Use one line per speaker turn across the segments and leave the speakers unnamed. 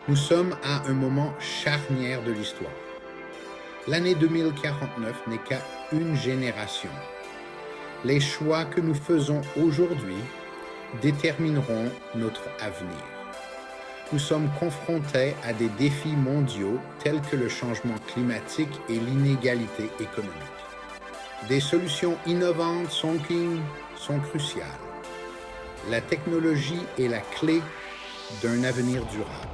Nous sommes à un moment charnière de l'histoire. L'année 2049 n'est qu'à une génération. Les choix que nous faisons aujourd'hui détermineront notre avenir. Nous sommes confrontés à des défis mondiaux tels que le changement climatique et l'inégalité économique. Des solutions innovantes sont cruciales. La technologie est la clé d'un avenir durable.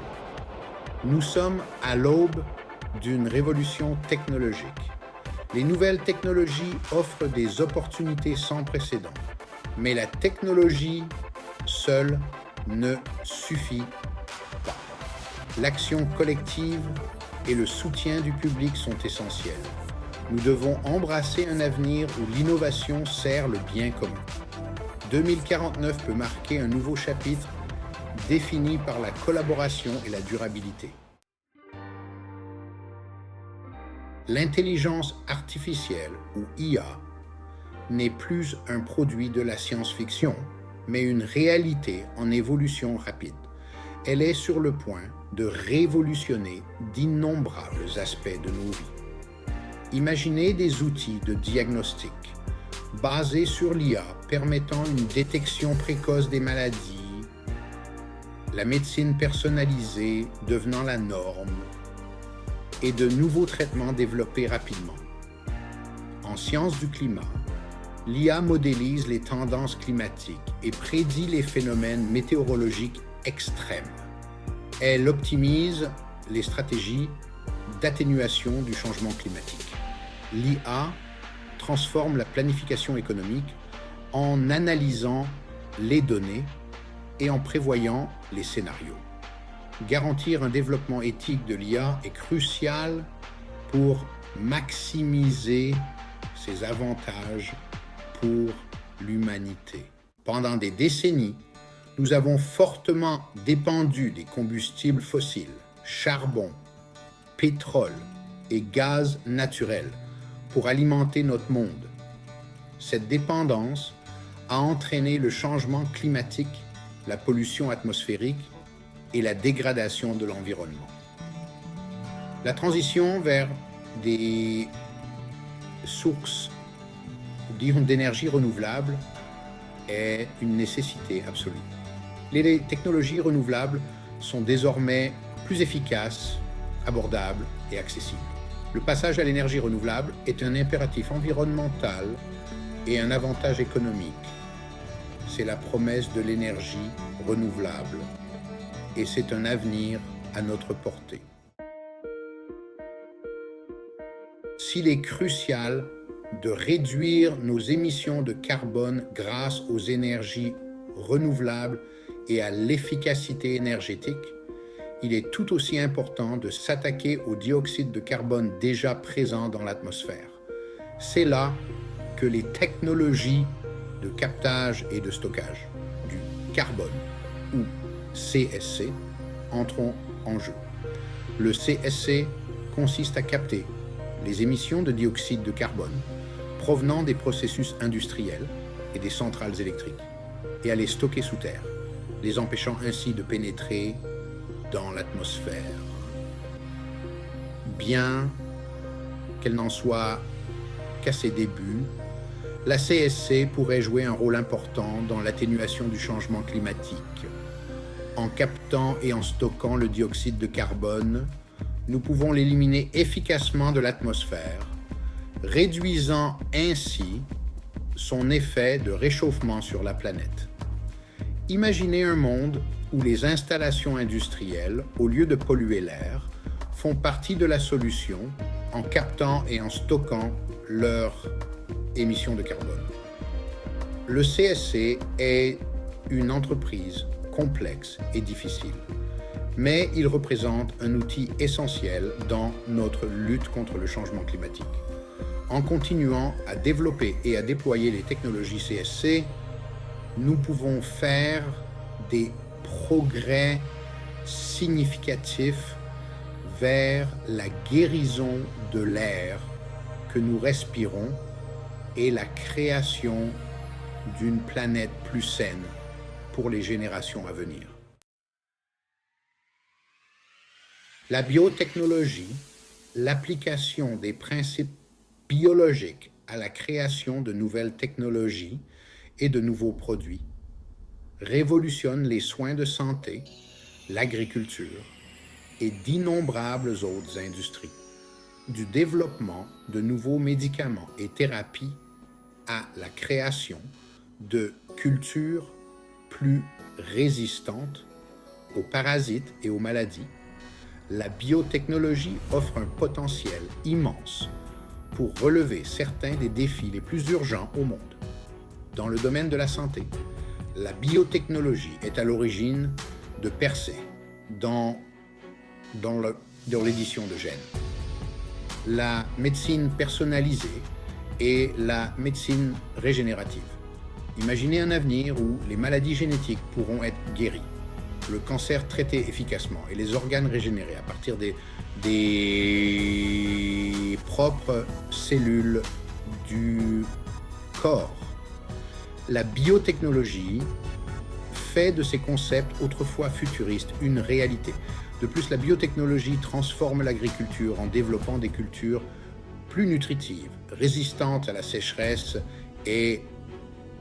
Nous sommes à l'aube d'une révolution technologique. Les nouvelles technologies offrent des opportunités sans précédent, mais la technologie seule ne suffit pas. L'action collective et le soutien du public sont essentiels. Nous devons embrasser un avenir où l'innovation sert le bien commun. 2049 peut marquer un nouveau chapitre défini par la collaboration et la durabilité. L'intelligence artificielle, ou IA, n'est plus un produit de la science-fiction, mais une réalité en évolution rapide. Elle est sur le point de révolutionner d'innombrables aspects de nos vies. Imaginez des outils de diagnostic basés sur l'IA permettant une détection précoce des maladies, la médecine personnalisée devenant la norme et de nouveaux traitements développés rapidement. En sciences du climat, l'IA modélise les tendances climatiques et prédit les phénomènes météorologiques extrêmes. Elle optimise les stratégies d'atténuation du changement climatique. L'IA transforme la planification économique en analysant les données et en prévoyant les scénarios. Garantir un développement éthique de l'IA est crucial pour maximiser ses avantages pour l'humanité. Pendant des décennies, nous avons fortement dépendu des combustibles fossiles, charbon, pétrole et gaz naturel pour alimenter notre monde. Cette dépendance a entraîné le changement climatique, la pollution atmosphérique et la dégradation de l'environnement. La transition vers des sources d'énergie renouvelable est une nécessité absolue. Les technologies renouvelables sont désormais plus efficaces, abordables et accessibles. Le passage à l'énergie renouvelable est un impératif environnemental et un avantage économique. C'est la promesse de l'énergie renouvelable et c'est un avenir à notre portée. S'il est crucial de réduire nos émissions de carbone grâce aux énergies renouvelables et à l'efficacité énergétique, il est tout aussi important de s'attaquer au dioxyde de carbone déjà présent dans l'atmosphère. C'est là que les technologies de captage et de stockage du carbone, ou CSC, entreront en jeu. Le CSC consiste à capter les émissions de dioxyde de carbone provenant des processus industriels et des centrales électriques et à les stocker sous terre, les empêchant ainsi de pénétrer dans l'atmosphère. Bien qu'elle n'en soit qu'à ses débuts, la CSC pourrait jouer un rôle important dans l'atténuation du changement climatique. En captant et en stockant le dioxyde de carbone, nous pouvons l'éliminer efficacement de l'atmosphère, réduisant ainsi son effet de réchauffement sur la planète. Imaginez un monde où les installations industrielles, au lieu de polluer l'air, font partie de la solution en captant et en stockant leurs émissions de carbone. Le CSC est une entreprise complexe et difficile, mais il représente un outil essentiel dans notre lutte contre le changement climatique. En continuant à développer et à déployer les technologies CSC, nous pouvons faire des progrès significatifs vers la guérison de l'air que nous respirons et la création d'une planète plus saine pour les générations à venir. La biotechnologie, l'application des principes biologiques à la création de nouvelles technologies et de nouveaux produits, révolutionne les soins de santé, l'agriculture et d'innombrables autres industries. Du développement de nouveaux médicaments et thérapies à la création de cultures plus résistantes aux parasites et aux maladies, la biotechnologie offre un potentiel immense pour relever certains des défis les plus urgents au monde. Dans le domaine de la santé, la biotechnologie est à l'origine de percées dans l'édition de gènes. La médecine personnalisée et la médecine régénérative. Imaginez un avenir où les maladies génétiques pourront être guéries, le cancer traité efficacement et les organes régénérés à partir des propres cellules du corps. La biotechnologie fait de ces concepts autrefois futuristes une réalité. De plus, la biotechnologie transforme l'agriculture en développant des cultures plus nutritives, résistantes à la sécheresse et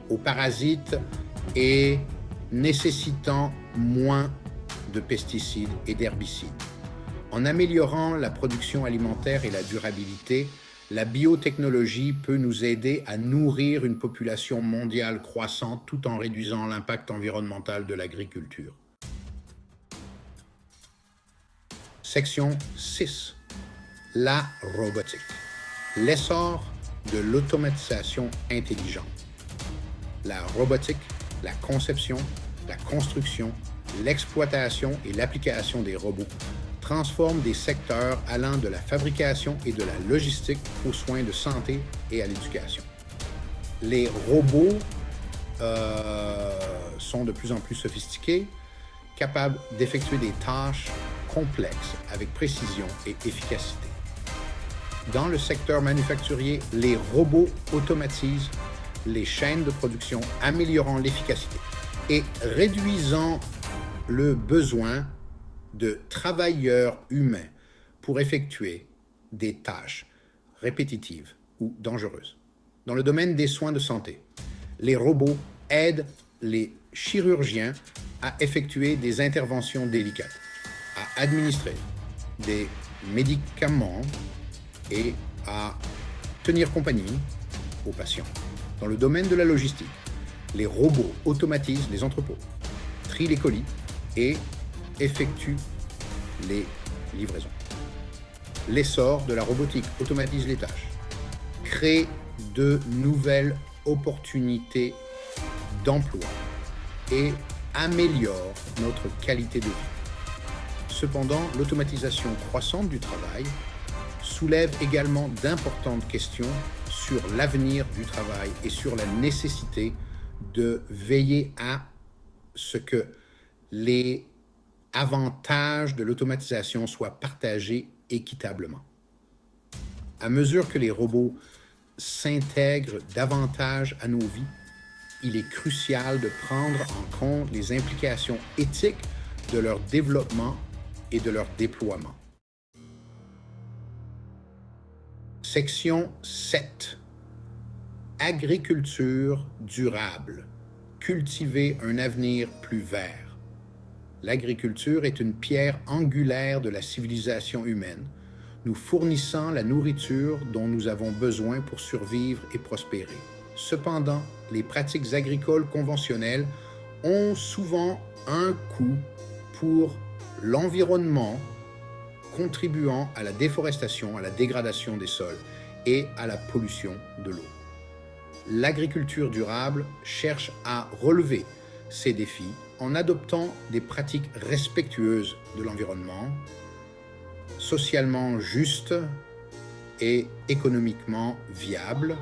aux parasites et nécessitant moins de pesticides et d'herbicides. En améliorant la production alimentaire et la durabilité, la biotechnologie peut nous aider à nourrir une population mondiale croissante tout en réduisant l'impact environnemental de l'agriculture. Section 6. La robotique. L'essor de l'automatisation intelligente. La robotique, la conception, la construction, l'exploitation et l'application des robots transforment des secteurs allant de la fabrication et de la logistique aux soins de santé et à l'éducation. Les robots sont de plus en plus sophistiqués, capables d'effectuer des tâches complexes avec précision et efficacité. Dans le secteur manufacturier, les robots automatisent les chaînes de production, améliorant l'efficacité et réduisant le besoin de travailleurs humains pour effectuer des tâches répétitives ou dangereuses. Dans le domaine des soins de santé, les robots aident les chirurgiens à effectuer des interventions délicates, à administrer des médicaments et à tenir compagnie aux patients. Dans le domaine de la logistique, les robots automatisent les entrepôts, trient les colis et effectuent les livraisons. L'essor de la robotique automatise les tâches, crée de nouvelles opportunités d'emploi et améliore notre qualité de vie. Cependant, l'automatisation croissante du travail soulève également d'importantes questions sur l'avenir du travail et sur la nécessité de veiller à ce que les avantages de l'automatisation soient partagés équitablement. À mesure que les robots s'intègrent davantage à nos vies, il est crucial de prendre en compte les implications éthiques de leur développement et de leur déploiement. Section 7. Agriculture durable. Cultiver un avenir plus vert. L'agriculture est une pierre angulaire de la civilisation humaine, nous fournissant la nourriture dont nous avons besoin pour survivre et prospérer. Cependant, les pratiques agricoles conventionnelles ont souvent un coût pour l'environnement, contribuant à la déforestation, à la dégradation des sols et à la pollution de l'eau. L'agriculture durable cherche à relever ces défis en adoptant des pratiques respectueuses de l'environnement, socialement justes et économiquement viables,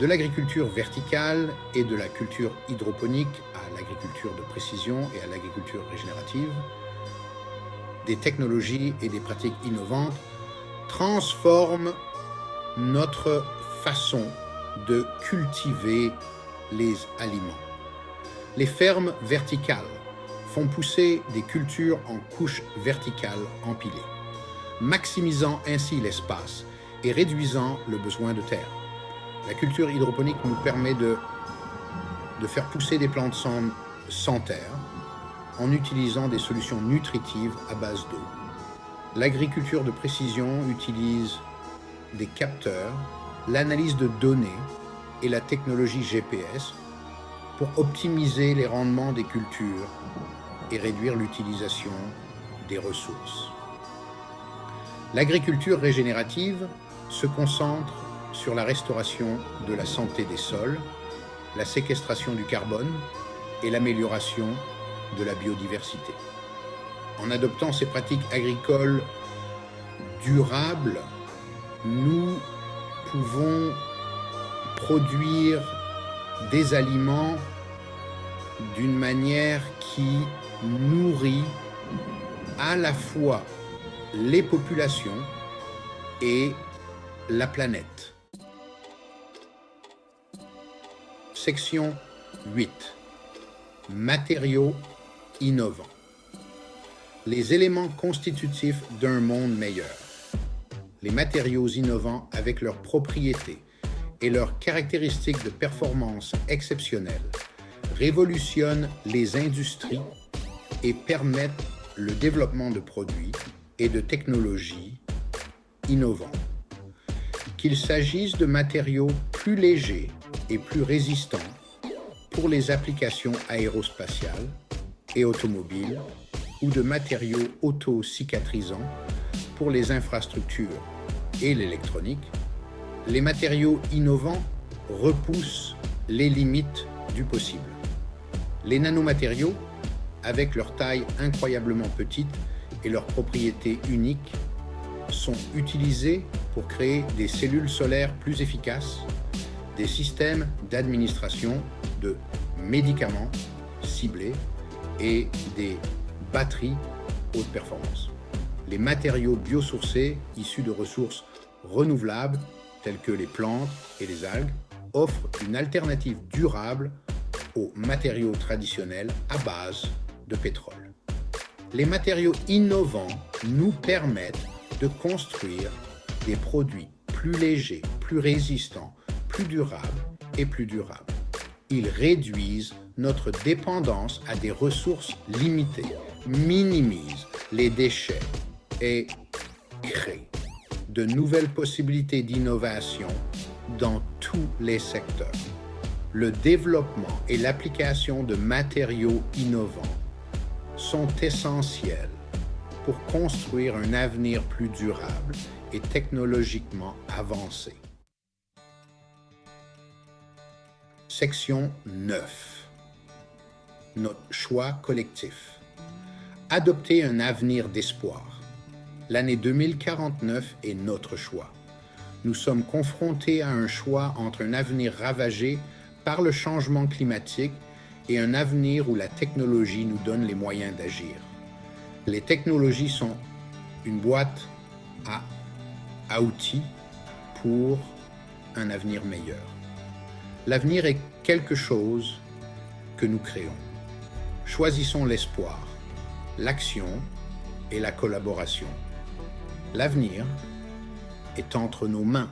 de l'agriculture verticale et de la culture hydroponique à l'agriculture de précision et à l'agriculture régénérative, des technologies et des pratiques innovantes transforment notre façon de cultiver les aliments. Les fermes verticales font pousser des cultures en couches verticales empilées, maximisant ainsi l'espace et réduisant le besoin de terre. La culture hydroponique nous permet de faire pousser des plantes sans terre en utilisant des solutions nutritives à base d'eau. L'agriculture de précision utilise des capteurs, l'analyse de données et la technologie GPS pour optimiser les rendements des cultures et réduire l'utilisation des ressources. L'agriculture régénérative se concentre sur la restauration de la santé des sols, la séquestration du carbone et l'amélioration de la biodiversité. En adoptant ces pratiques agricoles durables, nous pouvons produire des aliments d'une manière qui nourrit à la fois les populations et la planète. Section 8. Matériaux innovants. Les éléments constitutifs d'un monde meilleur. Les matériaux innovants avec leurs propriétés et leurs caractéristiques de performance exceptionnelles révolutionnent les industries et permettent le développement de produits et de technologies innovants. Qu'il s'agisse de matériaux plus légers et plus résistants pour les applications aérospatiales et automobiles ou de matériaux auto-cicatrisants pour les infrastructures et l'électronique, les matériaux innovants repoussent les limites du possible. Les nanomatériaux, avec leur taille incroyablement petite et leurs propriétés uniques, sont utilisés pour créer des cellules solaires plus efficaces, des systèmes d'administration de médicaments ciblés et des batteries haute performance. Les matériaux biosourcés issus de ressources renouvelables telles que les plantes et les algues offrent une alternative durable aux matériaux traditionnels à base de pétrole. Les matériaux innovants nous permettent de construire des produits plus légers, plus résistants, plus durables et plus durables. Ils réduisent notre dépendance à des ressources limitées, minimisent les déchets et créent de nouvelles possibilités d'innovation dans tous les secteurs. Le développement et l'application de matériaux innovants sont essentiels pour construire un avenir plus durable et technologiquement avancé. Section 9. Notre choix collectif. Adopter un avenir d'espoir. L'année 2049 est notre choix. Nous sommes confrontés à un choix entre un avenir ravagé par le changement climatique et un avenir où la technologie nous donne les moyens d'agir. Les technologies sont une boîte à outils pour un avenir meilleur. L'avenir est quelque chose que nous créons. Choisissons l'espoir, l'action et la collaboration. L'avenir est entre nos mains.